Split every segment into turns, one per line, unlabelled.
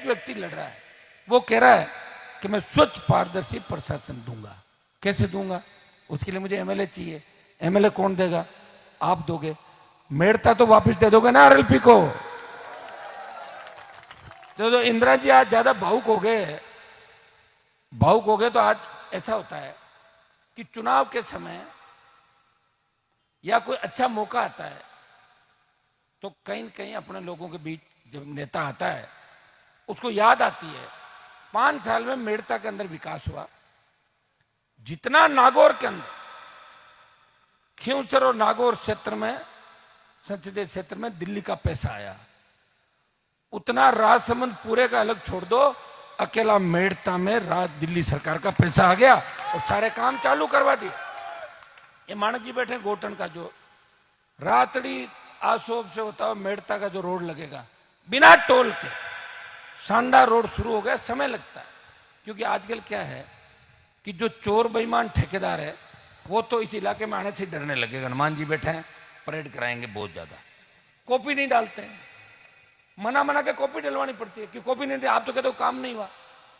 एक व्यक्ति लड़ रहा है, वो कह रहा है कि मैं स्वच्छ पारदर्शी प्रशासन दूंगा। कैसे दूंगा? उसके लिए मुझे एमएलए चाहिए। एमएलए कौन देगा? आप दोगे। मेड़ता तो वापस दे दोगे ना आरएलपी को। तो इंदिरा जी आज ज्यादा भावुक हो गए। तो आज ऐसा होता है कि चुनाव के समय या कोई अच्छा मौका आता है तो कहीं न कहीं अपने लोगों के बीच जब नेता आता है उसको याद आती है 5 साल में मेड़ता के अंदर विकास हुआ जितना नागौर के अंदर, खींवसर और नागौर क्षेत्र में, संसदीय क्षेत्र में दिल्ली का पैसा आया, उतना राजसमंद पूरे का अलग छोड़ दो, अकेला मेड़ता में दिल्ली सरकार का पैसा आ गया और सारे काम चालू करवा दिए। ये माणक जी बैठे गोटन का जो रातड़ी आसोब से होता हुआ मेड़ता का जो रोड लगेगा बिना टोल के, शानदार रोड शुरू हो गया। समय लगता है क्योंकि आजकल क्या है कि जो चोर बेईमान ठेकेदार है वो तो इस इलाके में आने से डरने लगे। हनुमान जी बैठे हैं, परेड कराएंगे बहुत ज्यादा, कॉपी नहीं डालते हैं, मना के कॉपी डलवानी पड़ती है कि कॉपी नहीं दे। आप तो कहते हो काम नहीं हुआ,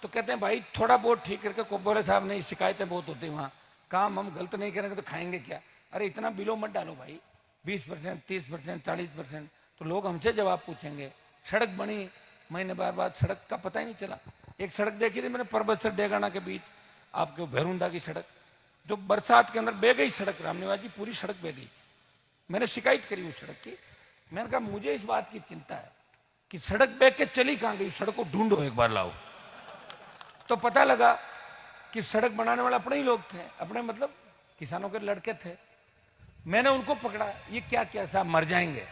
तो कहते हैं भाई थोड़ा बहुत ठीक करके, बोले साहब नहीं, शिकायतें बहुत होती है वहां, काम हम गलत नहीं करेंगे तो खाएंगे क्या? अरे इतना बिलो मत डालो भाई, 20%, 30%, 40%, तो लोग हमसे जवाब पूछेंगे। सड़क बनी महीने बाद सड़क का पता ही नहीं चला। एक सड़क देखी थी मैंने परबत से डेगाना के बीच, आपके भैरुंदा की सड़क, जो बरसात के अंदर बह गई सड़क, रामनिवास जी पूरी सड़क बह गई। मैंने शिकायत करी उस सड़क की। मैंने कहा मुझे इस बात की चिंता है कि सड़क बह के चली कहां गई, सड़क को ढूंढो एक बार, लाओ। तो पता लगा कि सड़क बनाने वाले अपने ही लोग थे, अपने मतलब किसानों के लड़के थे। मैंने उनको पकड़ा, ये क्या क्या साहब मर जाएंगे।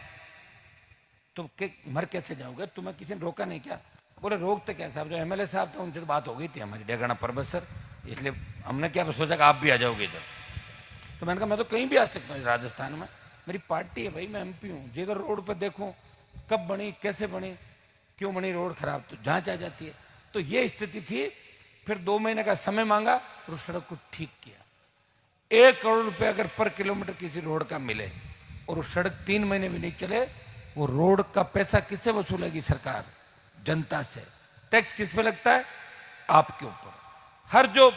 तो मर कैसे जाओगे, तुम्हें किसी ने रोका नहीं क्या? बोले रोकते क्या साहब, जो एमएलए साहब थे उनसे तो बात हो गई थी हमारी, डेगाना पर्वत सर, इसलिए हमने क्या सोचा कि आप भी आ जाओगे इधर। तो मैंने कहा मैं तो कहीं भी आ सकता हूँ राजस्थान में, मेरी पार्टी है भाई, मैं एमपी हूँ। जी अगर रोड पर देखूं कब बनी, कैसे बनी, क्यों बनी रोड खराब, तो जांच आ जाती है। तो ये स्थिति थी। फिर 2 महीने का समय मांगा और उस सड़क को ठीक किया। 1 करोड़ रुपए अगर पर किलोमीटर किसी रोड का मिले और वो सड़क 3 महीने भी नहीं चले, वो रोड का पैसा किससे वसूलेगी सरकार? जनता से। टैक्स किस पे लगता है? आपके ऊपर। हर जो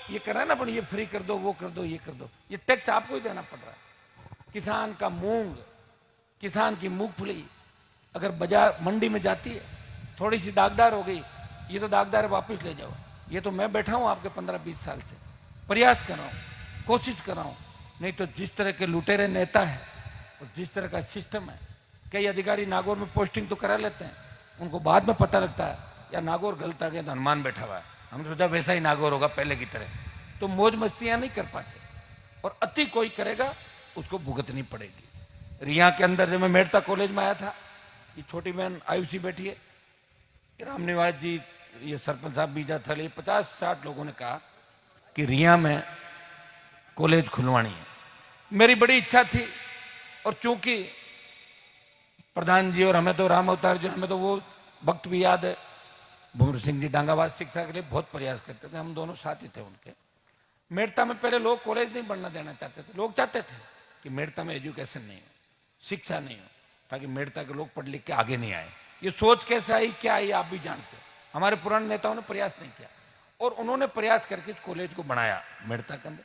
ये कर रहा है ना, पर ये फ्री कर दो, वो कर दो, ये कर दो, ये टैक्स आपको ही देना पड़ रहा है। किसान का मूंग, किसान की मूंगफली अगर बाजार मंडी में जाती है, थोड़ी सी दागदार हो गई, ये तो दागदार वापस ले जाओ। ये तो मैं बैठा हूं आपके 15-20 साल से, प्रयास कर रहा हूं, कोशिश कर रहा हूं। नहीं तो जिस तरह के लुटेरे नेता है और जिस तरह का सिस्टम है, कई अधिकारी नागौर में पोस्टिंग तो करा लेते हैं, उनको बाद में पता लगता है या नागौर गलत आ गया तो हनुमान बैठा हुआ है, हमने सोचा वैसा ही नागौर होगा पहले की तरह। तो मौज मस्तियां नहीं कर पाते, और अति कोई करेगा उसको भुगतनी पड़ेगी। रिया के अंदर जब मैं मेड़ता कॉलेज में आया था, ये छोटी बहन आयुषी बैठी है, रामनिवास जी, ये सरपंच साहब बीजा था, 50-60 लोगों ने कहा कि रिया में कॉलेज खुलवानी है। मेरी बड़ी इच्छा थी, और चूंकि प्रधान जी और हमें तो राम अवतार जी, हमें तो वो वक्त भी याद है, भूमर सिंह जी डांगाबाद शिक्षा के लिए बहुत प्रयास करते थे, हम दोनों साथी थे उनके। मेड़ता में पहले लोग कॉलेज नहीं बनना देना चाहते थे, लोग चाहते थे कि मेड़ता में एजुकेशन नहीं हो, शिक्षा नहीं हो, ताकि मेड़ता के लोग पढ़ लिख के आगे नहीं आए। ये सोच कैसे आई, क्या आई, आप भी जानते हो। हमारे पुराने नेताओं ने प्रयास नहीं किया, और उन्होंने प्रयास करके इस कॉलेज को बनाया मेड़ता के अंदर।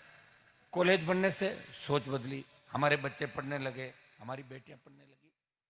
कॉलेज बनने से सोच बदली, हमारे बच्चे पढ़ने लगे, हमारी बेटियां पढ़ने लगी।